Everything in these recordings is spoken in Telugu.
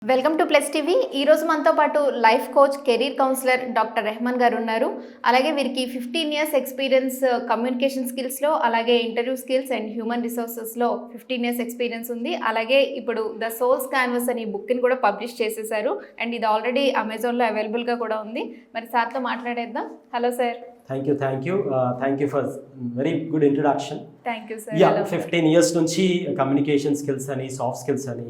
Welcome to plus TV. ఈరోజు మనతో పాటు life coach, career counsellor doctor Rahman గారు ఉన్నారు. అలాగే వీరికి 15 ఇయర్స్ ఎక్స్పీరియన్స్ కమ్యూనికేషన్ స్కిల్స్లో, అలాగే ఇంటర్వ్యూ స్కిల్స్ అండ్ హ్యూమన్ రిసోర్సెస్లో 15 ఇయర్స్ ఎక్స్పీరియన్స్ ఉంది. అలాగే ఇప్పుడు ద సోల్స్ క్యాన్వస్ అనే బుక్ని కూడా పబ్లిష్ చేసేసారు అండ్ ఇది ఆల్రెడీ అమెజాన్లో అవైలబుల్గా కూడా ఉంది. మరి సార్తో మాట్లాడేద్దాం. Hello sir. Thank you for very good introduction. Thank you sir. 15 years నుంచి కమ్యూనికేషన్ స్కిల్స్ అని, సాఫ్ట్ స్కిల్స్ అని,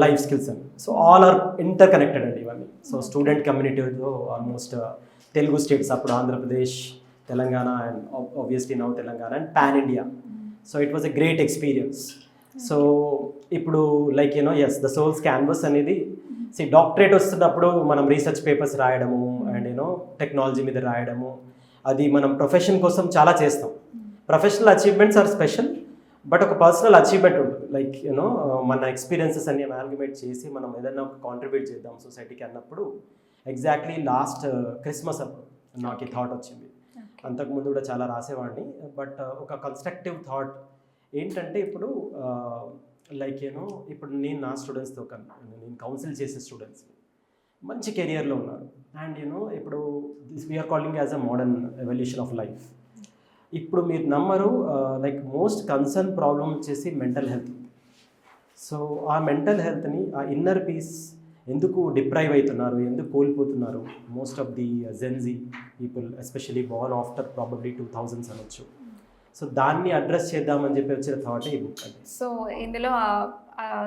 లైఫ్ స్కిల్స్ అని, so all are inter connected అండి ఇవన్నీ. సో స్టూడెంట్ కమ్యూనిటీతో ఆల్మోస్ట్ తెలుగు స్టేట్స్, అప్పుడు Andhra Pradesh, Telangana and obviously now Telangana and pan India. So it was a great experience. So ఇప్పుడు like as the souls canvas అనేది డాక్టరేట్ వస్తున్నప్పుడు మనం రీసెర్చ్ పేపర్స్ రాయడము అండ్ టెక్నాలజీ మీద రాయడము, అది మనం ప్రొఫెషన్ కోసం చాలా చేస్తాం. Professional achievements are special, but ఒక పర్సనల్ అచీవ్మెంట్ ఉంటుంది. లైక్ మన ఎక్స్పీరియన్సెస్ అన్ని అమాల్గమేట్ చేసి మనం ఏదైనా ఒక కాంట్రిబ్యూట్ చేద్దాం సొసైటీకి అన్నప్పుడు ఎగ్జాక్ట్లీ లాస్ట్ క్రిస్మస్ అప్పుడు నాకు ఈ థాట్ వచ్చింది. అంతకుముందు కూడా చాలా రాసేవాడిని, బట్ ఒక కన్స్ట్రక్టివ్ థాట్ ఏంటంటే ఇప్పుడు లైక్ ఇప్పుడు నేను నా స్టూడెంట్స్తో నేను కౌన్సిల్ చేసే స్టూడెంట్స్ మంచి కెరియర్లో ఉన్నారు అండ్ ఇప్పుడు we are calling as a modern evolution of life. ఇప్పుడు మీరు నమ్మరు, లైక్ మోస్ట్ కన్సర్న్ ప్రాబ్లం వచ్చేసి మెంటల్ హెల్త్. సో ఆ మెంటల్ హెల్త్ని, ఆ ఇన్నర్ పీస్ ఎందుకు డిప్రైవ్ అవుతున్నారు, ఎందుకు కోల్పోతున్నారు most of the Gen Z people, especially born after probably 2000s అనొచ్చు. సో దాన్ని అడ్రస్ చేద్దామని చెప్పి వచ్చిన థాట్ ఈ బుక్ అండి. సో ఇందులో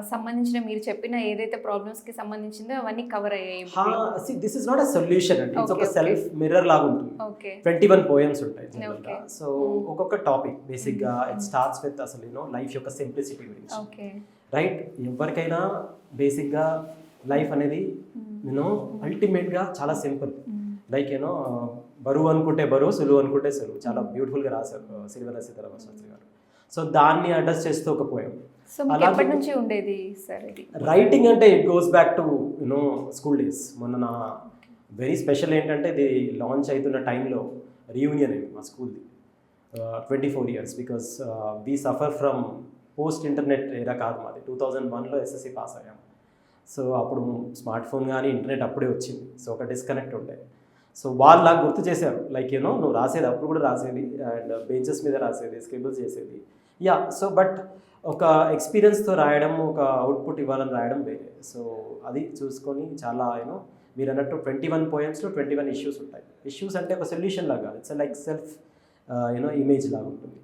సంబంధించిన మీరు చెప్పిన ఏదైతే ప్రాబ్లమ్స్కి సంబంధించిందో అవన్నీ కవర్ అయ్యాయి. This is not a solution అండి, ఇట్స్ ఒక సెల్ఫ్ మిర్రర్ లాగా ఉంటుంది. 21 పోయమ్స్ ఉంటాయి. సో ఒక్కొక్క టాపిక్ బేసిక్గా ఇట్ స్టార్ట్స్ విత్ అసలు లైఫ్ యొక్క సింప్లిసిటీ గురించి, రైట్? ఎవరికైనా బేసిక్గా లైఫ్ అనేది అల్టిమేట్గా చాలా సింపుల్. లైక్ బరువు అనుకుంటే బరువు, సులువు అనుకుంటే సులువు, చాలా బ్యూటిఫుల్గా రాశారు సిరివెన్నెల సీతారామ శాస్త్రి గారు. సో దాన్ని అడ్రస్ చేస్తూ ఒక పోయం. ఎప్పటి నుంచి ఉండేది సార్ ఇది రైటింగ్ అంటే? It goes back to school days. మొన్న నా వెరీ స్పెషల్ ఏంటంటే ఇది లాంచ్ అవుతున్న టైంలో రీయూనియన్ అయింది మా స్కూల్ది, 24 years, because we suffer from post internet ఏరా కాదు మాది. 2001లో ఎస్ఎస్సి పాస్ అయ్యాము. సో అప్పుడు స్మార్ట్ ఫోన్ కానీ ఇంటర్నెట్ అప్పుడే వచ్చింది. సో ఒక డిస్కనెక్ట్ ఉండే. సో వాళ్ళు నాకు గుర్తు చేశారు, లైక్ నువ్వు రాసేది అప్పుడు కూడా రాసేది అండ్ బెంచెస్ మీద రాసేది, స్క్రిబుల్స్ చేసేది. సో బట్ ఒక ఎక్స్పీరియన్స్తో రాయడం, ఒక అవుట్పుట్ ఇవ్వాలని రాయడం వేరే. సో అది చూసుకొని చాలా మీరు అన్నట్టు 21 పోయమ్స్లో 21 ఇష్యూస్ ఉంటాయి. ఇష్యూస్ అంటే ఒక సొల్యూషన్ లాగా, ఇట్స్ లైక్ సెల్ఫ్ ఇమేజ్ లాగా ఉంటుంది.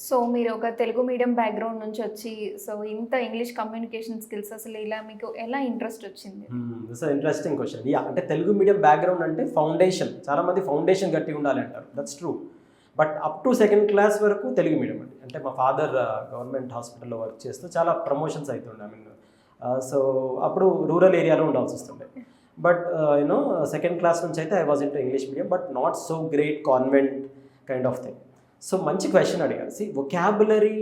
సో మీరు ఒక తెలుగు మీడియం బ్యాక్గ్రౌండ్ నుంచి వచ్చి సో ఇంత ఇంగ్లీష్ కమ్యూనికేషన్ స్కిల్స్ అసలు ఇలా మీకు ఎలా ఇంట్రెస్ట్ వచ్చింది? Interesting question. అంటే తెలుగు మీడియం బ్యాక్గ్రౌండ్ అంటే ఫౌండేషన్, చాలామంది ఫౌండేషన్ గట్టి ఉండాలి అంటారు, that's true. But up to 2nd class వరకు తెలుగు మీడియం అండి. అంటే మా ఫాదర్ గవర్నమెంట్ హాస్పిటల్లో వర్క్ చేస్తూ చాలా ప్రమోషన్స్ అవుతుండే. సో అప్పుడు రూరల్ ఏరియాలో ఉండాల్సి వస్తుండే. బట్ 2nd class నుంచి అయితే I was into English medium, but not so great convent kind of thing. So మంచి క్వశ్చన్ అడిగారు. వొకాబులరీ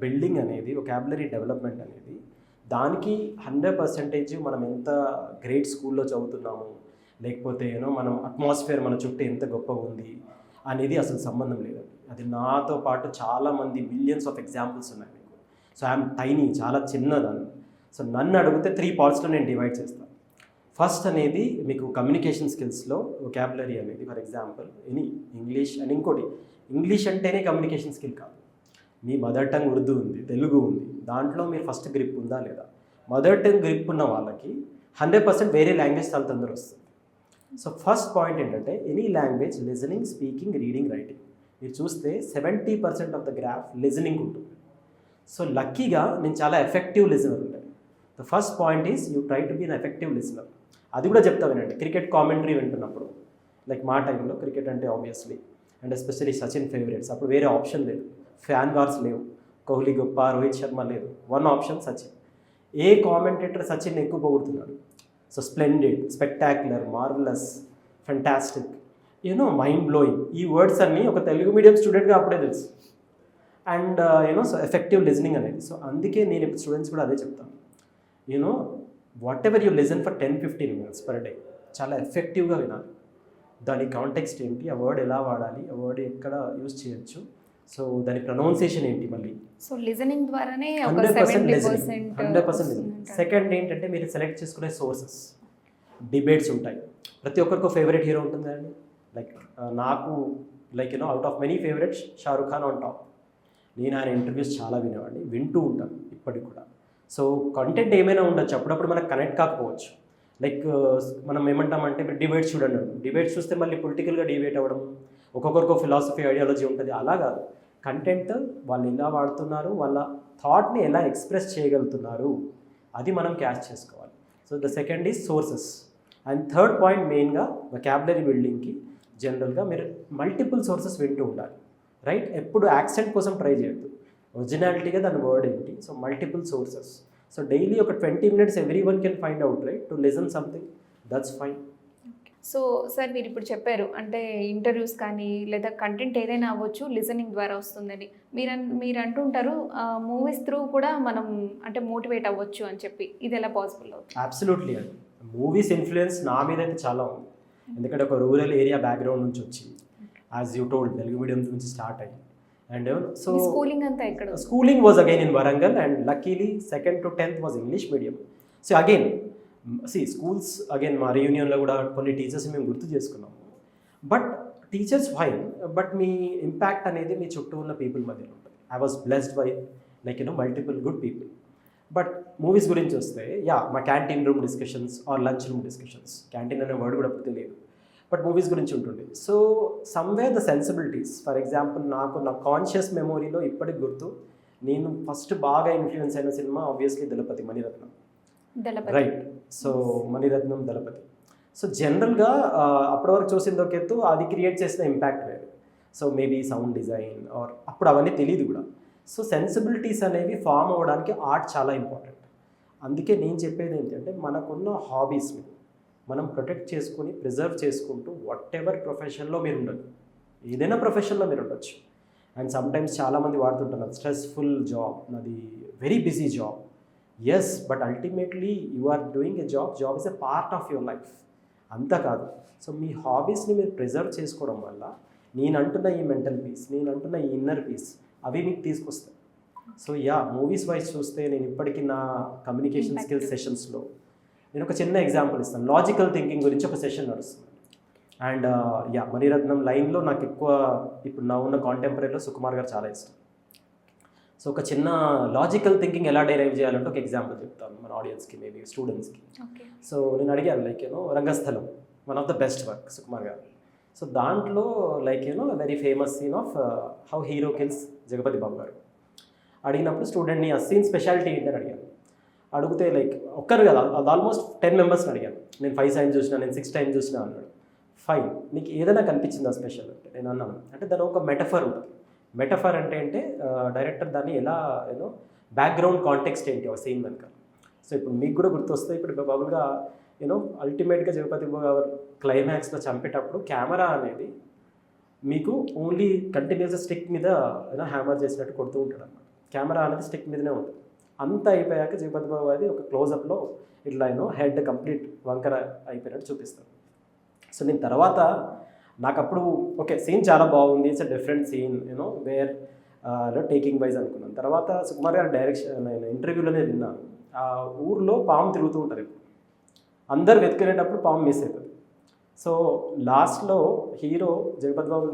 బిల్డింగ్ అనేది, వొకాబులరీ డెవలప్మెంట్ అనేది, దానికి 100% మనం ఎంత గ్రేట్ స్కూల్లో చదువుతున్నాము, లేకపోతే మనం అట్మాస్ఫియర్ మన చుట్టూ ఎంత గొప్పగా ఉంది అనేది అసలు సంబంధం లేదండి. అది నాతో పాటు చాలామంది మిలియన్స్ ఆఫ్ ఎగ్జాంపుల్స్ ఉన్నాయి మీకు. సో ఐఎమ్ టైనీ, చాలా చిన్నదాన్ని. సో నన్ను అడిగితే 3 partsలో నేను డివైడ్ చేస్తాను. ఫస్ట్ అనేది మీకు కమ్యూనికేషన్ స్కిల్స్లో వొకాబులరీ అనేది, ఫర్ ఎగ్జాంపుల్ ఇంగ్లీష్ అండ్ ఇంకోటి, ఇంగ్లీష్ అంటేనే కమ్యూనికేషన్ స్కిల్ కాదు. మీ మదర్ టంగ్ ఉర్దూ ఉంది, తెలుగు ఉంది, దాంట్లో మీరు ఫస్ట్ గ్రిప్ ఉందా లేదా? మదర్ టంగ్ గ్రిప్ ఉన్న వాళ్ళకి 100% వేరే లాంగ్వేజ్ చాలా తొందర వస్తుంది. సో ఫస్ట్ పాయింట్ ఏంటంటే any language listening, speaking, reading, writing. మీరు చూస్తే 70% ఆఫ్ ద గ్రాఫ్ లిజనింగ్ ఉంటుంది. సో లక్కీగా నేను చాలా ఎఫెక్టివ్ లిజనర్ ఉంటాను. The first point is you try to be an effective listener. అది కూడా చెప్తా వినండి. క్రికెట్ కామెంటరీ వింటున్నప్పుడు, లైక్ మా టైంలో క్రికెట్ అంటే obviously and especially Sachin favourites. అప్పుడు వేరే ఆప్షన్ లేదు, ఫ్యాన్ వార్స్ లేవు, కోహ్లీ గొప్ప, రోహిత్ శర్మ లేదు, వన్ ఆప్షన్ సచిన్. ఏ కామెంటేటర్ సచిన్ ఎక్కువ పొగుడుతున్నాడు? So splendid, spectacular, marvellous, fantastic, mind blowing, ఈ వర్డ్స్ అన్నీ ఒక తెలుగు మీడియం స్టూడెంట్గా అప్పుడే తెలుసు. అండ్ సో ఎఫెక్టివ్ లిజనింగ్ అనేది. సో అందుకే నేను ఇప్పుడు స్టూడెంట్స్ కూడా అదే చెప్తాను, whatever you listen for 10-15 minutes per day చాలా ఎఫెక్టివ్గా వినాలి. దాని కాంటెక్స్ట్ ఏంటి, ఆ వర్డ్ ఎలా వాడాలి, ఆ వర్డ్ ఎక్కడ యూజ్ చేయొచ్చు, సో దాని ప్రొనౌన్సియేషన్ ఏంటి, మళ్ళీ సో లిజనింగ్ ద్వారానే 100% లిజనింగ్. ఉంటారు. సెకండ్ ఏంటంటే మీరు సెలెక్ట్ చేసుకునే సోర్సెస్, డిబేట్స్ ఉంటాయి. ప్రతి ఒక్కరికి ఫేవరెట్ హీరో ఉంటుంది కదండి. లైక్ నాకు out of many favourites Shahrukh Khan on top. నేను ఆయన ఇంటర్వ్యూస్ చాలా వినేవాడిని, వింటూ ఉంటాను ఇప్పటికి కూడా. సో కంటెంట్ ఏమైనా ఉండొచ్చు, అప్పుడప్పుడు మనకు కనెక్ట్ కాకపోవచ్చు. లైక్ మనం ఏమంటామంటే మీరు డిబేట్స్ చూడండి, డిబేట్స్ చూస్తే మళ్ళీ పొలిటికల్గా డిబేట్ అవ్వడం, ఒక్కొక్కరికి ఫిలాసఫీ ఐడియాలజీ ఉంటుంది, అలా కాదు. కంటెంట్ వాళ్ళు ఎలా వాడుతున్నారు, వాళ్ళ థాట్ని ఎలా ఎక్స్ప్రెస్ చేయగలుగుతున్నారు, అది మనం క్యాచ్ చేసుకోవాలి. So the second is sources. And third point మెయిన్గా వొకాబులరీ బిల్డింగ్కి జనరల్గా మీరు మల్టిపుల్ సోర్సెస్ వింటూ ఉండాలి, రైట్? ఎప్పుడు యాక్సెంట్ కోసం ట్రై చేయొద్దు, ఒరిజినాలిటీగా దాని వర్డ్ ఏంటి. So multiple sources. So daily ఒక 20 minutes every one can find out, right, to listen something, that's fine. So sir మీరు ఇప్పుడు చెప్పారు అంటే ఇంటర్వ్యూస్ కానీ లేదా కంటెంట్ ఏదైనా అవ్వచ్చు లిజనింగ్ ద్వారా వస్తుందని. మీరు అంటుంటారు మూవీస్ త్రూ కూడా మనం అంటే మోటివేట్ అవ్వచ్చు అని చెప్పి, ఇది ఎలా పాసిబుల్ అవుతుంది? అబ్సల్యూట్లీ అండి. మూవీస్ ఇన్ఫ్లుయెన్స్ నా మీద అయితే చాలా ఉంది. ఎందుకంటే ఒక రూరల్ ఏరియా బ్యాక్గ్రౌండ్ నుంచి వచ్చి, as you told, Telugu medium నుంచి స్టార్ట్ అయ్యి, అండ్ సో స్కూలింగ్ అంతా ఎక్కడ? Schooling was again in Warangal, and luckily 2nd to 10th was English medium. So again schools again మా రీయూనియన్లో కూడా కొన్ని టీచర్స్ మేము గుర్తు చేసుకున్నాము. But teachers fine, but me impact అనేది మీ చుట్టూ ఉన్న పీపుల్ మధ్యలో ఉంటుంది. I was blessed by multiple good people. But movies గురించి వస్తే మా canteen room discussions or lunch room discussions, canteen అనే వర్డ్ కూడా అప్పుడు తెలియదు, బట్ మూవీస్ గురించి ఉంటుంది. So somewhere the sensibilities, for example నా కాన్షియస్ మెమొరీలో ఇప్పటికి గుర్తు, నేను ఫస్ట్ బాగా ఇన్ఫ్లుయెన్స్ అయిన సినిమా ఆబ్వియస్లీ దళపతి, మణిరత్నం, రైట్? సో మణిరత్నం, దళపతి. సో జనరల్గా అప్పటి వరకు చూసిన దొరికెత్తు, అది క్రియేట్ చేసిన ఇంపాక్ట్ వేరు. So maybe sound design or అప్పుడు అవన్నీ తెలియదు కూడా. సో సెన్సిబిలిటీస్ అనేవి ఫామ్ అవ్వడానికి ఆర్ట్ చాలా ఇంపార్టెంట్. అందుకే నేను చెప్పేది ఏంటంటే మనకున్న హాబీస్ని మనం ప్రొటెక్ట్ చేసుకొని ప్రిజర్వ్ చేసుకుంటూ వాట్ ఎవర్ ప్రొఫెషన్లో మీరు ఉండదు, ఏదైనా ప్రొఫెషన్లో మీరు ఉండొచ్చు. అండ్ సమ్టైమ్స్ చాలామంది వాడుతుంటారు స్ట్రెస్ఫుల్ జాబ్, నాది very busy job. Yes, but ultimately you are doing a job is a part of your life, అంతా కాదు. సో మీ హాబీస్ని మీరు ప్రిజర్వ్ చేసుకోవడం వల్ల నేను అంటున్న ఈ మెంటల్ పీస్, నేను అంటున్న ఈ ఇన్నర్ పీస్, అవి మీకు తీసుకొస్తాయి. సో మూవీస్ వైజ్ చూస్తే నేను ఇప్పటికీ నా కమ్యూనికేషన్ స్కిల్స్ సెషన్స్లో నేను ఒక చిన్న ఎగ్జాంపుల్ ఇస్తాను. లాజికల్ థింకింగ్ గురించి ఒక సెషన్ నడుస్తుంది. అండ్ మణిరత్నం లైన్లో నాకు ఎక్కువ ఇప్పుడు నా ఉన్న కాంటెంపరీలో సుకుమార్ గారు చాలా ఇష్టం. సో ఒక చిన్న లాజికల్ థింకింగ్ ఎలా డెరైవ్ చేయాలంటే ఒక ఎగ్జాంపుల్ చెప్తాను మన ఆడియన్స్కి, మేబీ స్టూడెంట్స్కి. సో నేను అడిగాను Rangasthalam, one of the best work Sukumar garu. So దాంట్లో very famous scene of how hero kills Jagapathi Babu garu. అడిగినప్పుడు స్టూడెంట్ని ఆ సీన్ స్పెషాలిటీ ఏంటని అడిగాను. అడిగితే ఒక్కరు కదా, అది ఆల్మోస్ట్ 10 members అడిగాను. నేను 5 times చూసినా, నేను 6 times చూసినా అన్నాడు. ఫైన్, నీకు ఏదైనా కనిపించిందా స్పెషల్ అంటే? నేను అన్నాను అంటే దాని ఒక మెటఫర్ ఉంటుంది. మెటఫర్ అంటే డైరెక్టర్ దాన్ని ఎలా బ్యాక్గ్రౌండ్ కాంటెక్స్ట్ ఏంటి ఆ సీన్ వెనక. సో ఇప్పుడు మీకు కూడా గుర్తొస్తాయి, ఇప్పుడు బాబుగా అల్టిమేట్గా జగపతి బాబు గారు క్లైమాక్స్లో చంపేటప్పుడు కెమెరా అనేది మీకు ఓన్లీ కంటిన్యూస్ స్టిక్ మీద హ్యామర్ చేసినట్టు కొడుతూ ఉంటాడు అన్నమాట. కెమెరా అనేది స్టిక్ మీదనే ఉంటుంది. అంతా అయిపోయాక జగపతి బాబు అది ఒక క్లోజప్లో ఇట్లా హెడ్ కంప్లీట్ వంకర అయిపోయినట్టు చూపిస్తాను. సో నేను తర్వాత నాకు అప్పుడు ఓకే సీన్ చాలా బాగుంది, it's a different scene where taking wise అనుకున్నాను. తర్వాత సుకుమార్ గారి డైరెక్షన్ నేను ఇంటర్వ్యూలోనే విన్నాను, ఆ ఊర్లో పాము తిరుగుతూ ఉంటుంది, ఇప్పుడు అందరు వెతుకునేటప్పుడు పాము మిస్ అవుతుంది. సో లాస్ట్లో హీరో జగపతి బాబు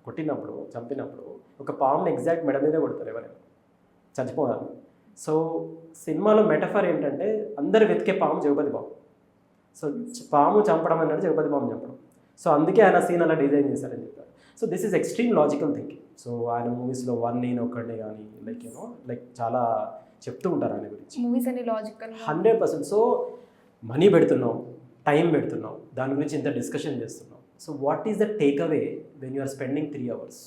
కొట్టినప్పుడు, చంపినప్పుడు ఒక పాముని ఎగ్జాక్ట్ మెడ మీదే కొడతారు ఎవరైనా చచ్చిపోవాలి. సో సినిమాలో మెటఫర్ ఏంటంటే అందరు వెతికే పాము జగపతి బాబు. సో పాము చంపడం అన్నది జగపతి బాబు చంపడం. సో అందుకే ఆయన సీన్ అలా డిజైన్ చేశారని చెప్పారు. So this is extreme logical thinking. So ఆయన మూవీస్లో నేను ఒక్కడిని కానీ చాలా చెప్తూ ఉంటారు ఆయన గురించి. మూవీస్ అన్ని లాజికల్ 100%. సో మనీ పెడుతున్నావు, టైం పెడుతున్నావు, దాని గురించి ఇంత డిస్కషన్ చేస్తున్నావు. So what is the take away when you are spending 3 hours?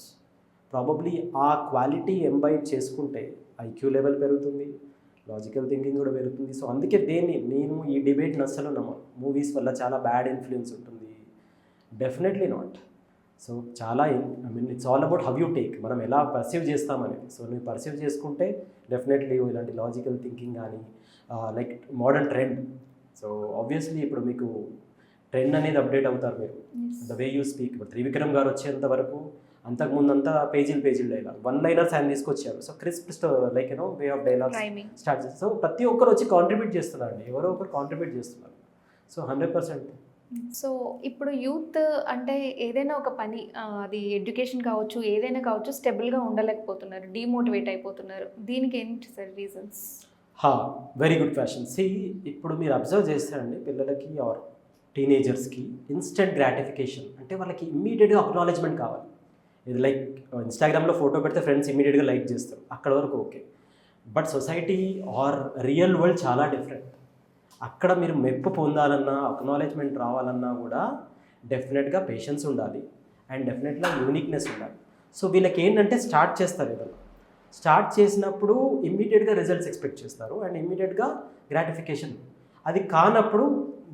Probably ఆ క్వాలిటీ ఎంబైబ్ చేసుకుంటే ఐక్యూ లెవెల్ పెరుగుతుంది, లాజికల్ థింకింగ్ కూడా పెరుగుతుంది. సో అందుకే నేను ఈ డిబేట్ని అస్సలు నమ్మను మూవీస్ వల్ల చాలా బ్యాడ్ ఇన్ఫ్లుయెన్స్ ఉంటుంది. Definitely not. సో చాలా it's all about how you take, మనం ఎలా పర్సీవ్ చేస్తామనేది. సో నువ్వు పర్సీవ్ చేసుకుంటే డెఫినెట్లీ ఇలాంటి లాజికల్ థింకింగ్ కానీ మోడర్న్ ట్రెండ్. సో ఆబ్వియస్లీ ఇప్పుడు మీకు ట్రెండ్ అనేది అప్డేట్ అవుతారు మీరు, ద వే యూ స్పీక్. ఇప్పుడు త్రివిక్రమ్ గారు వచ్చేంత వరకు అంతకుముందు అంతా పేజీలు డైలాగ్ 1 లైనర్స్ ఆయన తీసుకొచ్చారు. So crisp like way of dialogues Rhyming. Start చేస్తారు. సో ప్రతి ఒక్కరు వచ్చి కాంట్రిబ్యూట్ చేస్తున్నారు అండి, ఎవరో ఒకరు కాంట్రిబ్యూట్ చేస్తున్నారు. సో 100%. సో ఇప్పుడు యూత్ అంటే ఏదైనా ఒక పని అది ఎడ్యుకేషన్ కావచ్చు, ఏదైనా కావచ్చు, స్టెబుల్గా ఉండలేకపోతున్నారు, డిమోటివేట్ అయిపోతున్నారు. దీనికి ఏంటి sir reasons? Very good question. ఇప్పుడు మీరు అబ్జర్వ్ చేస్తారండి, పిల్లలకి ఆర్ టీనేజర్స్కి ఇన్స్టెంట్ గ్రాటిఫికేషన్ అంటే వాళ్ళకి ఇమ్మీడియట్గా అక్నాలెడ్జ్మెంట్ కావాలి. ఇది లైక్ ఇన్స్టాగ్రామ్లో ఫోటో పెడితే ఫ్రెండ్స్ ఇమ్మీడియట్గా లైక్ చేస్తారు, అక్కడ వరకు okay. But society or real world చాలా డిఫరెంట్. అక్కడ మీరు మెప్పు పొందాలన్నా, అక్నాలెడ్జ్మెంట్ రావాలన్నా కూడా డెఫినెట్గా పేషెన్స్ ఉండాలి అండ్ డెఫినెట్గా యూనిక్నెస్ ఉండాలి. సో వీళ్ళకి ఏంటంటే స్టార్ట్ చేస్తారు ఏదైనా, స్టార్ట్ చేసినప్పుడు ఇమ్మీడియట్గా రిజల్ట్స్ ఎక్స్పెక్ట్ చేస్తారు అండ్ ఇమ్మీడియట్గా గ్రాటిఫికేషన్. అది కానప్పుడు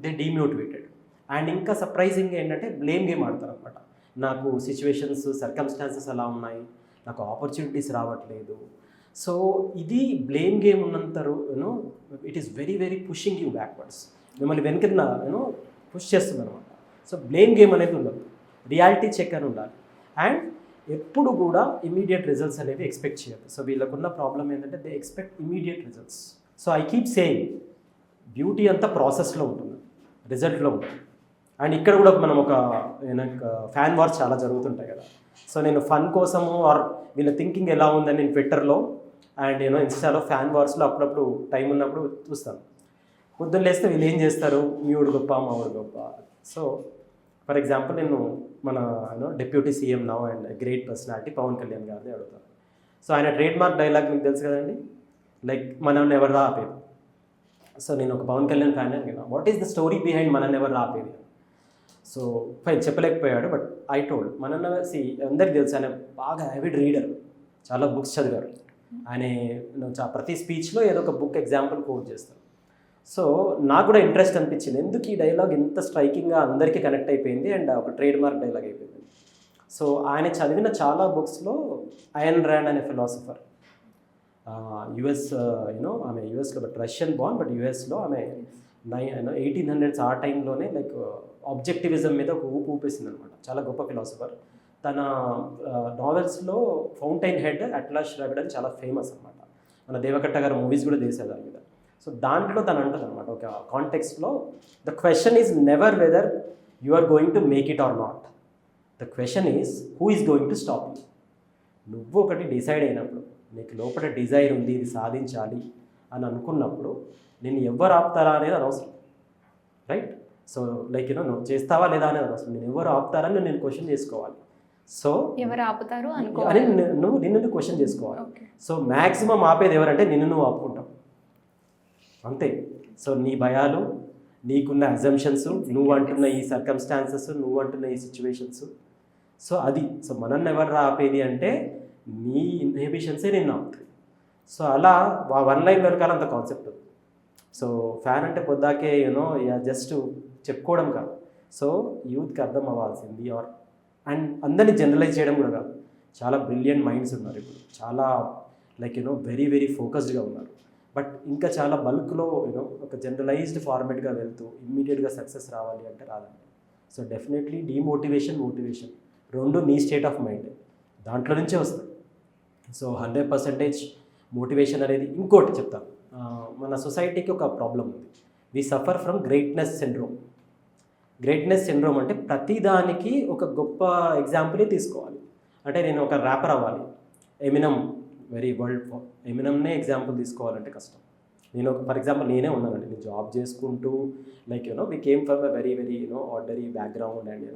దే డీమోటివేటెడ్. అండ్ ఇంకా సర్ప్రైజింగ్ ఏంటంటే బ్లేమ్ గేమ్ ఆడతారు అనమాట. నాకు సిచ్యువేషన్స్, సర్కమ్స్టాన్సెస్ అలా ఉన్నాయి, నాకు ఆపర్చునిటీస్ రావట్లేదు. సో ఇది బ్లేమ్ గేమ్ ఉన్నంత you know it is very very pushing you backwards, మిమ్మల్ని వెనకన పుష్ చేస్తుంది అనమాట. సో బ్లేమ్ గేమ్ అనేది ఉండదు, రియాలిటీ చెక్ అని ఉండాలి. అండ్ ఎప్పుడు కూడా ఇమీడియట్ రిజల్ట్స్ అనేవి ఎక్స్పెక్ట్ చేయదు. సో వీళ్ళకున్న ప్రాబ్లం ఏంటంటే they expect immediate results. So I keep saying beauty అంతా ప్రాసెస్లో ఉంటుంది, రిజల్ట్లో ఉంటుంది. అండ్ ఇక్కడ కూడా మనం ఒక ఫ్యాన్ వార్స్ చాలా జరుగుతుంటాయి కదా. సో నేను ఫన్ కోసము ఆర్ వీళ్ళ థింకింగ్ ఎలా ఉందని నేను ట్విట్టర్లో అండ్ ఇన్స్టాలో ఫ్యాన్ వార్స్లో అప్పుడప్పుడు టైం ఉన్నప్పుడు చూస్తాను. పొద్దున్న లేస్తే వీళ్ళు ఏం చేస్తారు, మీవుడు గొప్ప మావుడు గొప్ప. సో ఫర్ ఎగ్జాంపుల్ నేను మన deputy CM now and great personality Pawan Kalyan గారిని అడుగుతాను. సో ఆయన ట్రేడ్ మార్క్ డైలాగ్ మీకు తెలుసు కదండి, లైక్ మనల్ని ఎవరు రాపేది. సో నేను ఒక పవన్ కళ్యాణ్ ఫ్యాన్ అడిగిన, what is the story behind మనల్ని ఎవరు రాపేది. సో ఫైన్ చెప్పలేకపోయాడు, బట్ ఐ టోల్డ్ మనన్న అందరికి తెలుసు ఆయన బాగా యావిడ్ రీడర్, చాలా బుక్స్ చదివారు. ఆయన ప్రతి స్పీచ్లో ఏదో ఒక బుక్ ఎగ్జాంపుల్ కోట్ చేస్తారు. సో నాకు కూడా ఇంట్రెస్ట్ అనిపించింది, ఎందుకు ఈ డైలాగ్ ఇంత స్ట్రైకింగ్గా అందరికీ కనెక్ట్ అయిపోయింది అండ్ ఒక ట్రేడ్ మార్క్ డైలాగ్ అయిపోయింది. సో ఆయన చదివిన చాలా బుక్స్లో అయన్ ర్యాండ్ అనే ఫిలాసఫర్, యుఎస్ ఆమె యుఎస్లో బట్ రష్యన్ బార్న్, బట్ యుఎస్లో ఆమె 1800s ఆ టైంలోనే లైక్ ఆబ్జెక్టివిజం మీద ఒక ఊపేసింది అనమాట. చాలా గొప్ప ఫిలాసఫర్. తన నావెల్స్లో ఫౌంటైన్ హెడ్, అట్లాస్ ష్రగ్డ్ అని చాలా ఫేమస్ అనమాట. మన దేవకట్ట గారు మూవీస్ కూడా చేశారు దాని మీద. సో దాంట్లో తను అంటుంది అనమాట ఒక కాంటెక్స్ట్లో, the question is never whether you are going to make it or not, the question is who is going to stop you. నువ్వు ఒకటి డిసైడ్ అయినప్పుడు, నీకు లోపల డిజైర్ ఉంది ఇది సాధించాలి అని అనుకున్నప్పుడు నేను ఎవరు ఆపుతారా అనేది అనవసరం, రైట్? సో లైక్ నువ్వు చేస్తావా లేదా అనేది అనవసరం, నేను ఎవరు ఆపుతారని నేను క్వశ్చన్ చేసుకోవాలి. సో ఎవరు ఆపుతారు అని అనుకోవాలి, నిన్ను క్వశ్చన్ చేసుకోవాలి. సో మ్యాక్సిమం ఆపేది ఎవరంటే నిన్ను నువ్వు ఆపుకుంటావు, అంతే. సో నీ భయాలు, నీకున్న అజంప్షన్స్, నువ్వు అంటున్న ఈ సర్కమ్స్టాన్సెస్, నువ్వు అంటున్న ఈ సిచ్యువేషన్స్, సో అది. సో మనల్ని ఎవరు ఆపేది అంటే నీ ఇన్హిబిషన్సే నిన్ను ఆపుతాయి. సో అలా 1 లైన్ వెనకాల అంత కాన్సెప్ట్ ఉంది. సో ఫ్యాన్ అంటే పొద్దాకే జస్ట్ చెప్పుకోవడం కాదు. సో యూత్కి అర్థం అవ్వాల్సింది ఆర్ అండ్ అందరినీ జనరలైజ్ చేయడం కూడా కాదు. చాలా బ్రిలియంట్ మైండ్స్ ఉన్నారు ఇప్పుడు, చాలా లైక్ వెరీ వెరీ ఫోకస్డ్గా ఉన్నారు. బట్ ఇంకా చాలా బల్క్లో ఒక జనరలైజ్డ్ ఫార్మేట్గా వెళ్తూ ఇమ్మీడియట్గా సక్సెస్ రావాలి అంటే రాదండి. సో డెఫినెట్లీ డీమోటివేషన్, మోటివేషన్ రెండు నీ స్టేట్ ఆఫ్ మైండ్, దాంట్లో నుంచే వస్తుంది. సో 100% మోటివేషన్ అనేది. ఇంకోటి చెప్తాను, మన సొసైటీకి ఒక ప్రాబ్లం ఉంది, we suffer from greatness syndrome. Greatness syndrome అంటే ప్రతిదానికి ఒక గొప్ప ఎగ్జాంపులే తీసుకోవాలి. అంటే నేను ఒక ర్యాపర్ అవ్వాలి, ఎమినమ్ వెరీ వరల్డ్ ఎమినమ్నే ఎగ్జాంపుల్ తీసుకోవాలంటే కష్టం. నేను ఫర్ ఎగ్జాంపుల్ నేనే ఉన్నానండి, నేను జాబ్ చేసుకుంటూ like we came from a very very ordinary background and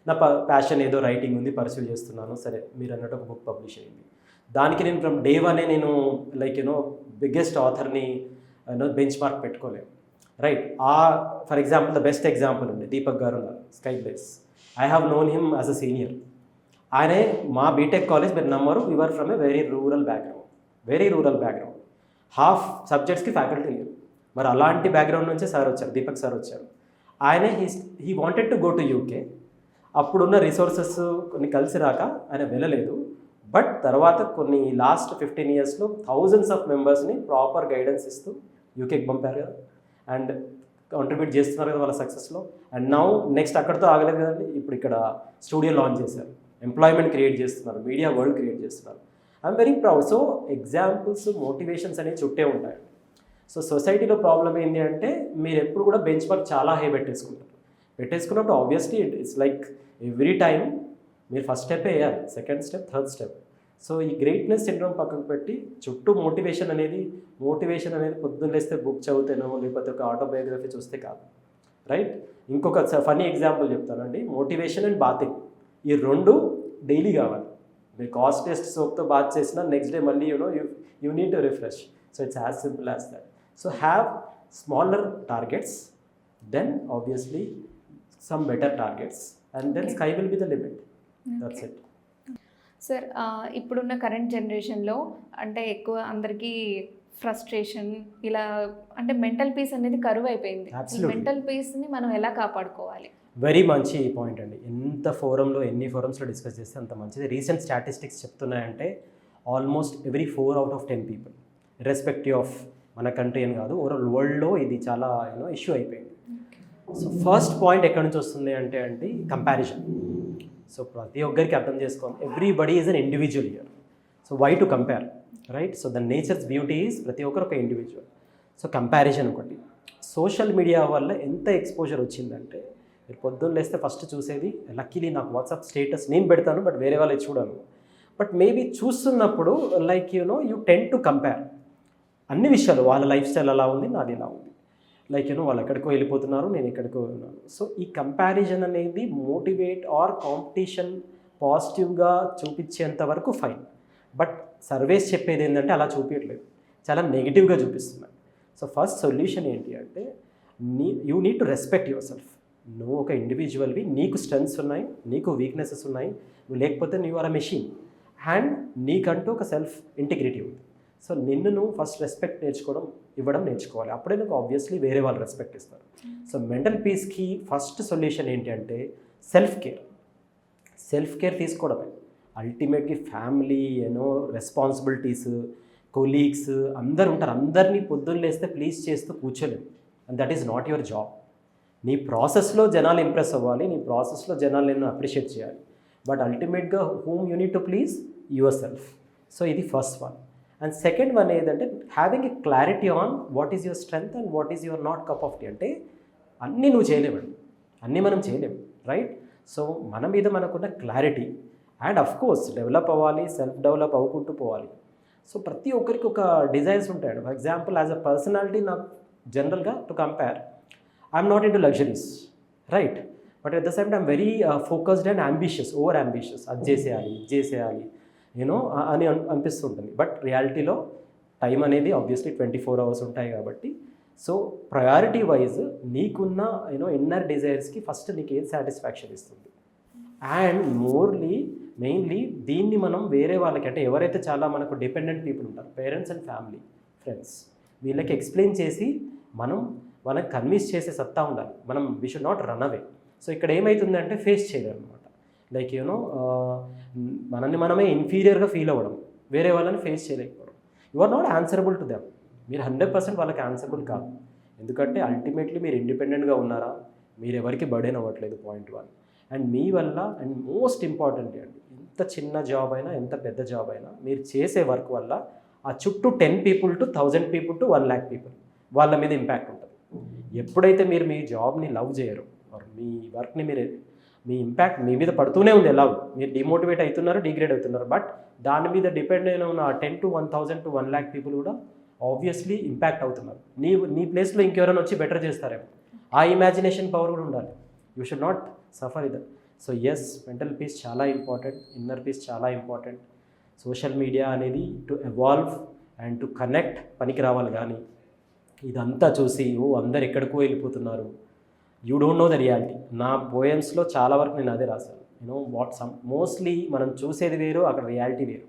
నా ప్యాషన్ ఏదో రైటింగ్ ఉంది, పర్సూ చేస్తున్నాను. సరే మీరు అన్నట్టు ఒక బుక్ పబ్లిష్ అయింది, దానికి నేను ఫ్రమ్ డే వనే నేను లైక్ బిగ్గెస్ట్ ఆథర్ని బెంచ్ మార్క్ పెట్టుకోలేను, right? For example the best example ఉంది దీపక్ గారు ఉన్నారు, sky blaze. I have known him as a senior. ఆయనే మా బీటెక్ కాలేజ్, మీరు నమ్మరు, we're from a very rural background. Half సబ్జెక్ట్స్కి ఫ్యాకల్టీ లేరు. మరి అలాంటి బ్యాక్గ్రౌండ్ నుంచే సార్ వచ్చారు, దీపక్ సార్ వచ్చారు. ఆయనే he wanted to go to UK. అప్పుడున్న రిసోర్సెస్ కొన్ని కలిసి రాక ఆయన వెళ్ళలేదు. బట్ తర్వాత కొన్ని లాస్ట్ 15 yearsలో థౌజండ్స్ ఆఫ్ మెంబర్స్ని ప్రాపర్ గైడెన్స్ ఇస్తూ యూకేకి పంపారు కదా, అండ్ కాంట్రిబ్యూట్ చేస్తున్నారు కదా వాళ్ళ సక్సెస్లో. అండ్ నౌ నెక్స్ట్ అక్కడితో ఆగలేదు కదండి, ఇప్పుడు ఇక్కడ స్టూడియో లాంచ్ చేశారు. ఎంప్లాయ్మెంట్ క్రియేట్ చేస్తున్నారు, మీడియా వరల్డ్ క్రియేట్ చేస్తున్నారు. I'm very proud. So examples, motivations అనేవి చుట్టే ఉంటాయండి. సో సొసైటీలో ప్రాబ్లం ఏంటి అంటే మీరు ఎప్పుడు కూడా బెంచ్ మార్క్ చాలా హై పెట్టేసుకున్నప్పుడు obviously it's like every time మీరు ఫస్ట్ స్టెప్ వేయాలి, second step, third step. So ఈ గ్రేట్నెస్ సిండ్రోమ్ పక్కకు పెట్టి చుట్టూ మోటివేషన్ అనేది పొద్దున్న లేస్తే బుక్ చదివితేనో లేకపోతే ఒక ఆటోబయోగ్రఫీ చూస్తే కాదు, రైట్? ఇంకొక ఫనీ ఎగ్జాంపుల్ చెప్తానండి. మోటివేషన్ అండ్ బాతింగ్, ఈ రెండు డైలీ కావాలి. మీరు కాస్ట్లెస్ట్ సోప్తో బాత్ చేసినా నెక్స్ట్ డే మళ్ళీ you need to refresh. So it's as simple as that. So have smaller targets, then obviously some better targets, and then sky will be the limit. That's it. Sir, ఇప్పుడున్న కరెంట్ జనరేషన్లో అంటే ఎక్కువ అందరికీ ఫ్రస్ట్రేషన్ ఇలా అంటే మెంటల్ పీస్ అనేది కరువు అయిపోయింది. మెంటల్ పీస్ని మనం ఎలా కాపాడుకోవాలి? వెరీ మంచి పాయింట్ అండి. ఎన్ని ఫోరమ్స్లో డిస్కస్ చేస్తే అంత మంచిది. రీసెంట్ స్టాటిస్టిక్స్ చెప్తున్నాయంటే almost every 4 out of 10 people, irrespective of మన కంట్రీ అని కాదు, ఓవరాల్ వరల్డ్లో ఇది చాలా ఇష్యూ అయిపోయింది. సో ఫస్ట్ పాయింట్ ఎక్కడి నుంచి వస్తుంది అంటే కంపారిజన్. సో ప్రతి ఒక్కరికి అర్థం చేసుకోవాలి, everybody is an individual here. So why to compare, right? So the nature's beauty is ప్రతి ఒక్కరు ఒక ఇండివిజువల్. సో కంపారిజన్ ఒకటి. సోషల్ మీడియా వల్ల ఎంత ఎక్స్పోజర్ వచ్చిందంటే మీరు పొద్దున్న లేస్తే ఫస్ట్ చూసేది, లక్కీలీ నాకు వాట్సాప్ స్టేటస్ నేను పెడతాను బట్ వేరే వాళ్ళకి చూడను. బట్ మేబీ చూస్తున్నప్పుడు like you ten to compare అన్ని విషయాలు. వాళ్ళ లైఫ్ స్టైల్ ఎలా ఉంది, నాది ఎలా ఉంది, లైక్ వాళ్ళు ఎక్కడికో వెళ్ళిపోతున్నారు, నేను ఎక్కడికో ఉన్నాను. సో ఈ కంపారిజన్ అనేది మోటివేట్ ఆర్ కాంపిటీషన్ పాజిటివ్గా చూపించేంత వరకు ఫైన్. బట్ సర్వేస్ చెప్పేది ఏంటంటే అలా చూపించట్లేదు, చాలా నెగిటివ్గా చూపిస్తున్నాయి. సో ఫస్ట్ సొల్యూషన్ ఏంటి అంటే you need to respect your self. నువ్వు ఒక ఇండివిజువల్వి, నీకు స్ట్రెంగ్స్ ఉన్నాయి, నీకు వీక్నెసెస్ ఉన్నాయి. నువ్వు లేకపోతే నువ్వు ఆర్ అ మెషిన్, అండ్ నీకంటూ ఒక సెల్ఫ్ ఇంటిగ్రిటీ ఉంది. సో నిన్ను నువ్వు ఫస్ట్ రెస్పెక్ట్ ఇవ్వడం నేర్చుకోవాలి. అప్పుడే నువ్వు ఆబ్వియస్లీ వేరే వాళ్ళు రెస్పెక్ట్ ఇస్తారు. సో మెంటల్ పీస్కి ఫస్ట్ సొల్యూషన్ ఏంటి అంటే సెల్ఫ్ కేర్ తీసుకోవడమే. అల్టిమేట్లీ ఫ్యామిలీ రెస్పాన్సిబిలిటీస్, కొలీగ్స్ అందరు ఉంటారు. అందరినీ పొద్దున్న లేస్తే ప్లీజ్ చేస్తూ కూర్చోలేము, and that is not your job. నీ ప్రాసెస్లో జనాలు ఇంప్రెస్ అవ్వాలి, నీ ప్రాసెస్లో జనాలు నిన్ను అప్రిషియేట్ చేయాలి. బట్ అల్టిమేట్గా whom you need to please yourself. So ఇది first one. And second one ఏదంటే having a clarity on what is your strength and what is your not cup of tea. అంటే అన్నీ నువ్వు చేయలేవండి, అన్నీ మనం చేయలేము, రైట్? సో మన మీద మనకున్న clarity, and of course develop అవ్వాలి, సెల్ఫ్ డెవలప్ అవ్వుకుంటూ పోవాలి. సో ప్రతి ఒక్కరికి ఒక డిజైర్స్ ఉంటాయండి. For example as a personality నాకు జనరల్గా to compare, I'm not in to luxuries, right? But at the same time very focused and ambitious, over ambitious. అది చేసేయాలి అని అనిపిస్తుంటుంది. బట్ రియాలిటీలో టైం అనేది ఆబ్వియస్లీ 24 hours ఉంటాయి కాబట్టి, సో ప్రయారిటీ వైజ్ నీకున్న ఇన్నర్ డిజైర్స్కి ఫస్ట్ నీకు ఏది సాటిస్ఫాక్షన్ ఇస్తుంది. అండ్ మెయిన్లీ దీన్ని మనం వేరే వాళ్ళకి, అంటే ఎవరైతే చాలా మనకు డిపెండెంట్ పీపుల్ ఉంటారు, పేరెంట్స్ అండ్ ఫ్యామిలీ, ఫ్రెండ్స్, వీళ్ళకి ఎక్స్ప్లెయిన్ చేసి వాళ్ళకి కన్విన్స్ చేసే సత్తా ఉండాలి. We should not run away. So ఇక్కడ ఏమవుతుందంటే ఫేస్ చేయలేరు అనమాట. లైక్ మనమే ఇన్ఫీరియర్గా ఫీల్ అవ్వడం, వేరే వాళ్ళని ఫేస్ చేయలేకపోవడం. You are not answerable to them. మీరు 100% వాళ్ళకి ఆన్సరబుల్ కాదు. ఎందుకంటే అల్టిమేట్లీ మీరు ఇండిపెండెంట్గా ఉన్నారా, మీరు ఎవరికి బర్డెన్ అవ్వట్లేదు, పాయింట్ 1. అండ్ మీ వల్ల, అండ్ మోస్ట్ ఇంపార్టెంట్ అండి, ఎంత చిన్న జాబ్ అయినా ఎంత పెద్ద జాబ్ అయినా మీరు చేసే వర్క్ వల్ల ఆ చుట్టూ 10 people to 1000 people to 1 lakh people వాళ్ళ మీద ఇంపాక్ట్ ఉంటుంది. ఎప్పుడైతే మీరు మీ జాబ్ని లవ్ చేయరు, మీ వర్క్ని మీ ఇంపాక్ట్ మీ మీద పడుతూనే ఉంది, లవ్, మీరు డిమోటివేట్ అవుతున్నారు, డిగ్రేడ్ అవుతున్నారు. బట్ దాని మీద డిపెండ్ అయిన ఉన్న 10 to 1000 to 1 lakh people కూడా ఆబ్వియస్లీ ఇంపాక్ట్ అవుతున్నారు. నీ ప్లేస్లో ఇంకెవరైనా వచ్చి బెటర్ చేస్తారేమో. ఆ ఇమాజినేషన్ పవర్ కూడా ఉండాలి. You should not suffer either. So yes, mental peace చాలా ఇంపార్టెంట్, ఇన్నర్ పీస్ చాలా ఇంపార్టెంట్. సోషల్ మీడియా అనేది to evolve and to connect పనికి రావాలి. కానీ ఇదంతా చూసి అందరు ఎక్కడికో వెళ్ళిపోతున్నారు, you don't know the reality. నా పోయమ్స్లో చాలా వరకు నేను అదే రాశాను. మోస్ట్లీ మనం చూసేది వేరు, అక్కడ రియాలిటీ వేరు,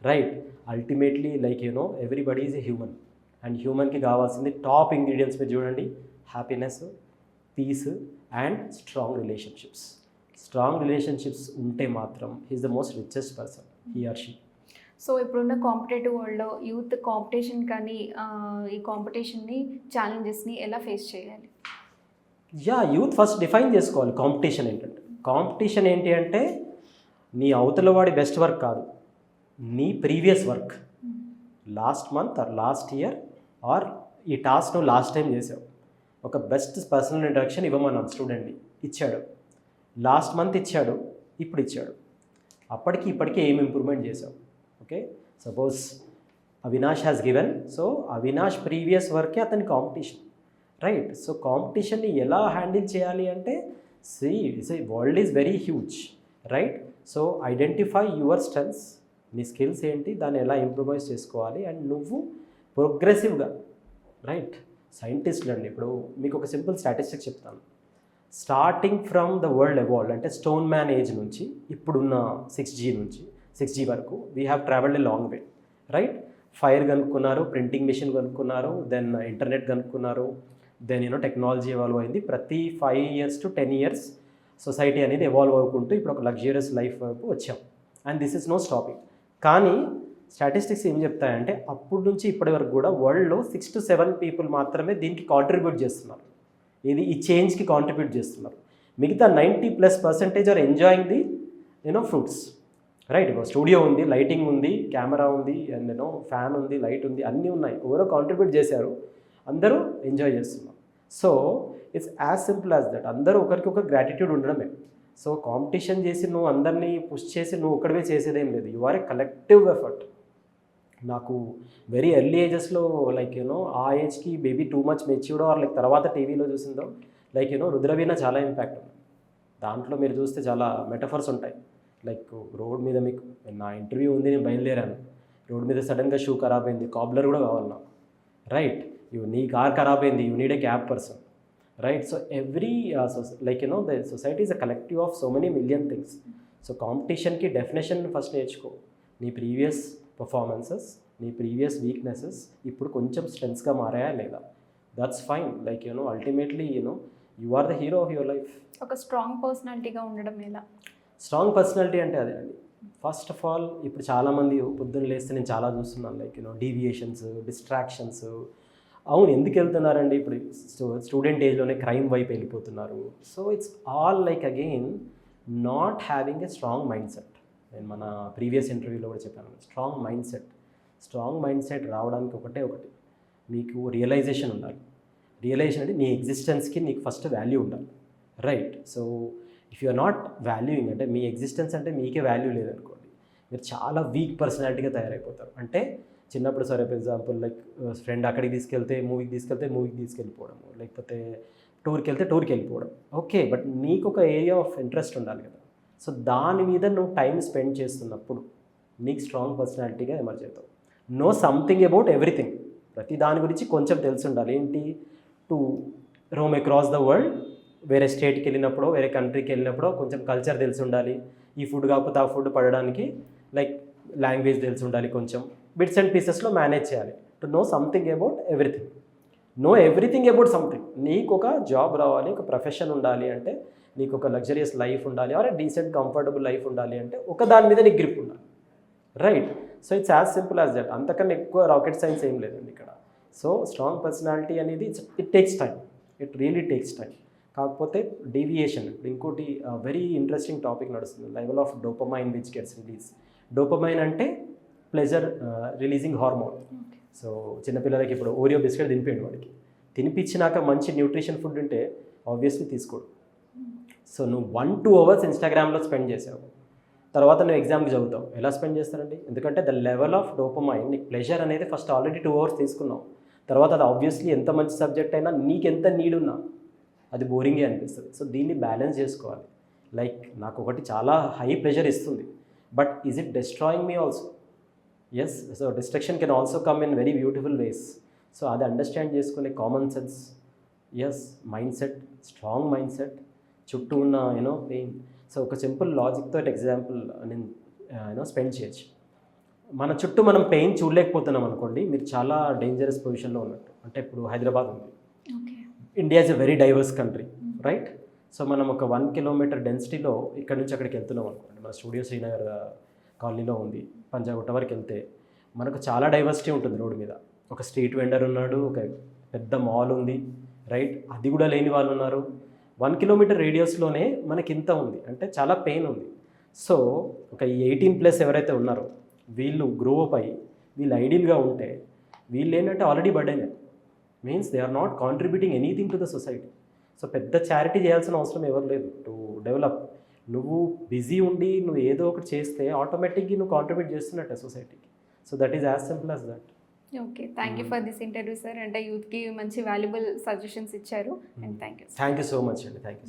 right? Ultimately like everybody is a human, and హ్యూమన్కి కావాల్సింది టాప్ ఇంగ్రీడియంట్స్ మీరు చూడండి, happiness, peace and strong relationships ఉంటే మాత్రం he is the most richest person, he or she. So ఇప్పుడున్న కాంపిటేటివ్ వరల్డ్లో యూత్ కాంపిటీషన్ కానీ ఈ కాంపిటీషన్ని, ఛాలెంజెస్ని ఎలా ఫేస్ చేయాలి? యూత్ ఫస్ట్ డిఫైన్ చేసుకోవాలి కాంపిటీషన్ ఏంటంటే. కాంపిటీషన్ ఏంటి అంటే నీ అవతల వాడి బెస్ట్ వర్క్ కాదు, నీ previous work last month or last year are ఈ టాస్క్ నువ్వు లాస్ట్ టైం చేసావు. ఒక బెస్ట్ పర్సనల్ ఇంట్రడక్షన్ ఇవ్వమన్నాం స్టూడెంట్ని, ఇచ్చాడు. లాస్ట్ మంత్ ఇచ్చాడు, ఇప్పుడు ఇచ్చాడు. అప్పటికి ఇప్పటికీ ఏం ఇంప్రూవ్మెంట్ చేసావు? Okay, suppose Avinash has given, so Avinash previous వర్కే అతని కాంపిటీషన్, రైట్? సో కాంపిటీషన్ని ఎలా హ్యాండిల్ చేయాలి అంటే world is very huge, right? So identify your strengths, నీ స్కిల్స్ ఏంటి, దాన్ని ఎలా ఇంప్రూవైజ్ చేసుకోవాలి, అండ్ నువ్వు ప్రోగ్రెసివ్గా, రైట్? సైంటిస్టులు అండి, ఇప్పుడు మీకు ఒక సింపుల్ స్టాటిస్టిక్స్ చెప్తాను. Starting from the world evolved అంటే స్టోన్ మ్యాన్ ఏజ్ నుంచి ఇప్పుడున్న 6G వరకు we have travelled a long way, right? Fire కనుక్కున్నారు, ప్రింటింగ్ మిషన్ కనుక్కున్నారు, దెన్ ఇంటర్నెట్ కనుక్కున్నారు, దెన్ టెక్నాలజీ ఎవాల్వ్ అయింది. ప్రతి 5 years to 10 years సొసైటీ అనేది ఎవాల్వ్ అవ్వకుంటూ ఇప్పుడు ఒక లగ్జరియస్ లైఫ్ వైపు వచ్చాం. And this is no stopping. కానీ స్టాటిస్టిక్స్ ఏం చెప్తాయంటే అప్పటి నుంచి ఇప్పటి వరకు కూడా వరల్డ్లో 6 to 7 people మాత్రమే దీనికి కాంట్రిబ్యూట్ చేస్తున్నారు, ఈ చేంజ్కి కాంట్రిబ్యూట్ చేస్తున్నారు. మిగతా 90+% are enjoying the fruits, right? ఇప్పుడు స్టూడియో ఉంది, లైటింగ్ ఉంది, కెమెరా ఉంది, అండ్ ఫ్యాన్ ఉంది, లైట్ ఉంది, అన్నీ ఉన్నాయి. ఎవరో కాంట్రిబ్యూట్ చేశారు, అందరూ ఎంజాయ్ చేస్తున్నారు. So it's as simple as that. అందరూ ఒకరికొకరు గ్రాటిట్యూడ్ ఉండడమే. సో కాంపిటీషన్ చేసి నువ్వు అందరినీ పుష్ చేసి నువ్వు ఒక్కడివే చేసేదేం లేదు. You are a collective effort. నాకు వెరీ ఎర్లీ ఏజెస్లో ఆ ఏజ్కి బేబీ టూ మచ్ మెచ్యూర్డో ఆర్ తర్వాత టీవీలో చూసిందో రుద్రవీణ చాలా ఇంపాక్ట్ ఉంది. దాంట్లో మీరు చూస్తే చాలా మెటఫర్స్ ఉంటాయి. రోడ్ మీద మీకు నా ఇంటర్వ్యూ ఉంది, నేను బయలుదేరాను, రోడ్ మీద సడన్గా షూ ఖరాబ్ అయింది, కాబ్లర్ కూడా కావాలి నాకు, రైట్? నీ కార్ ఖరాబ్ అయింది, you need a cab person, right? So every the society is a collective of so many million things. So కాంపిటీషన్కి డెఫినేషన్ ఫస్ట్ నేర్చుకో. నీ ప్రీవియస్ పర్ఫార్మెన్సెస్, నీ ప్రీవియస్ వీక్నెసెస్ ఇప్పుడు కొంచెం స్ట్రెంగ్స్గా మారాయా లేదా? That's fine. Ultimately you are the hero of your life. ఒక స్ట్రాంగ్ పర్సనాలిటీగా ఉండడం ఎలా? స్ట్రాంగ్ పర్సనాలిటీ అంటే అదే అండి. ఫస్ట్ ఆఫ్ ఆల్ ఇప్పుడు చాలామంది పొద్దున్న లేస్తే నేను చాలా చూస్తున్నాను డీవియేషన్స్, డిస్ట్రాక్షన్స్. అవును, ఎందుకు వెళ్తున్నారండి? ఇప్పుడు స్టూడెంట్ ఏజ్లోనే క్రైమ్ వైపు వెళ్ళిపోతున్నారు. So it's all again not having a strong mind set. నేను మన ప్రీవియస్ ఇంటర్వ్యూలో కూడా చెప్పాను, స్ట్రాంగ్ మైండ్ సెట్ రావడానికి ఒకటి మీకు రియలైజేషన్ ఉండాలి. రియలైజేషన్ అంటే నీ ఎగ్జిస్టెన్స్కి నీకు ఫస్ట్ వాల్యూ ఉండాలి, right? So if you are not valuing, అంటే మీ ఎగ్జిస్టెన్స్ అంటే మీకే వాల్యూ లేదనుకోండి, మీరు చాలా వీక్ పర్సనాలిటీగా తయారైపోతారు. అంటే చిన్నప్పుడు సరే ఫర్ ఎగ్జాంపుల్ ఫ్రెండ్ అక్కడికి తీసుకెళ్తే మూవీకి తీసుకెళ్ళిపోవడము, లేకపోతే టూర్కి వెళ్ళిపోవడం, ఓకే, బట్ నీకు ఒక ఏరియా ఆఫ్ ఇంట్రెస్ట్ ఉండాలి కదా. సో దాని మీద నువ్వు టైం స్పెండ్ చేస్తున్నప్పుడు నీకు స్ట్రాంగ్ పర్సనాలిటీగా ఎమర్జ్ అవుతావు. నో సంథింగ్ అబౌట్ ఎవ్రీథింగ్, ప్రతి దాని గురించి కొంచెం తెలిసి ఉండాలి. ఏంటి? To Rome across the world, వేరే స్టేట్కి వెళ్ళినప్పుడు, వేరే కంట్రీకి వెళ్ళినప్పుడు కొంచెం కల్చర్ తెలిసి ఉండాలి. ఈ ఫుడ్ కాకపోతే ఆ ఫుడ్ పడడానికి లాంగ్వేజ్ తెలిసి ఉండాలి. కొంచెం బిట్స్ అండ్ పీసెస్లో మేనేజ్ చేయాలి. To know something about everything, know everything about something. నీకు ఒక జాబ్ రావాలి, ఒక ప్రొఫెషన్ ఉండాలి అంటే, నీకు ఒక లగ్జరియస్ లైఫ్ ఉండాలి, ఆర్ డీసెంట్ కంఫర్టబుల్ లైఫ్ ఉండాలి అంటే ఒక దాని మీద నీకు గ్రిప్ ఉండాలి, right? So it's as simple as that. అంతకన్నా ఎక్కువ రాకెట్ సైన్స్ ఏం లేదండి ఇక్కడ. సో స్ట్రాంగ్ పర్సనాలిటీ అనేది it takes time, it really takes time. కాకపోతే డీవియేషన్, ఇంకోటి వెరీ ఇంట్రెస్టింగ్ టాపిక్ నడుస్తుంది, level of dopamine which gets release. Dopamine అంటే ప్లెజర్ రిలీజింగ్ హార్మోన్. సో చిన్నపిల్లలకి ఇప్పుడు ఓరియో బిస్కెట్ తినిపించండి, వాడికి తినిపించినాక మంచి న్యూట్రిషన్ ఫుడ్ ఉంటే ఆబ్వియస్లీ తీసుకోడు. సో నువ్వు 1-2 hours ఇన్స్టాగ్రామ్లో స్పెండ్ చేసావు, తర్వాత నువ్వు ఎగ్జామ్కి చదువుతావు, ఎలా స్పెండ్ చేస్తారండి? ఎందుకంటే ద లెవెల్ ఆఫ్ డోపమైన్, నీకు ప్లెజర్ అనేది ఫస్ట్ ఆల్రెడీ 2 hours తీసుకున్నావు, తర్వాత అది ఆబ్వియస్లీ ఎంత మంచి సబ్జెక్ట్ అయినా నీకెంత నీడ్ ఉన్నా అది బోరింగే అనిపిస్తుంది. సో దీన్ని బ్యాలెన్స్ చేసుకోవాలి. నాకు ఒకటి చాలా హై ప్రెషర్ ఇస్తుంది, but is it destroying me also? Yes. So destruction can also come in very beautiful ways. So అది అండర్స్టాండ్ చేసుకునే common sense, yes, mind set, strong mind set, చుట్టూ ఉన్న పెయిన్. సో ఒక సింపుల్ లాజిక్తో ఎగ్జాంపుల్ నేను స్పెండ్ చేయొచ్చు. మన చుట్టూ మనం పెయిన్ చూడలేకపోతున్నాం అనుకోండి, మీరు చాలా డేంజరస్ పొజిషన్లో ఉన్నట్టు. అంటే ఇప్పుడు హైదరాబాద్ ఉంది, India is a very divorce country, right? So మనం ఒక 1 kilometer డెన్సిటీలో ఇక్కడ నుంచి అక్కడికి వెళ్తున్నాం అనుకోండి. మన స్టూడియో శ్రీనగర్ కాలనీలో ఉంది, పంజాగుట్ట వరకు వెళ్తే మనకు చాలా డైవర్సిటీ ఉంటుంది. రోడ్డు మీద ఒక స్ట్రీట్ వెండర్ ఉన్నాడు, ఒక పెద్ద మాల్ ఉంది, రైట్? అది కూడా లేని వాళ్ళు ఉన్నారు. 1 kilometer రేడియస్లోనే మనకి ఇంత ఉంది, అంటే చాలా పెయిన్ ఉంది. సో ఒక 18+ ఎవరైతే ఉన్నారో వీళ్ళు గ్రో అప్ అయ్యి వీళ్ళు ఐడియల్గా ఉంటే వీళ్ళు ఏంటంటే already burden means they are not contributing anything to the society. So పెద్ద చారిటీ చేయాల్సిన అవసరం ఎవరు లేదు టు డెవలప్. నువ్వు బిజీ ఉండి నువ్వు ఏదో ఒకటి చేస్తే ఆటోమేటిక్గా నువ్వు కాంట్రిబ్యూట్ చేస్తున్నట్టే సొసైటీకి. So that is as simple as that. Okay, thank you for this interview sir. అంటే యూత్కి మంచి వాల్యుబుల్ సజెషన్స్ ఇచ్చారు and thank you. Thank you so much అండి. Thank you.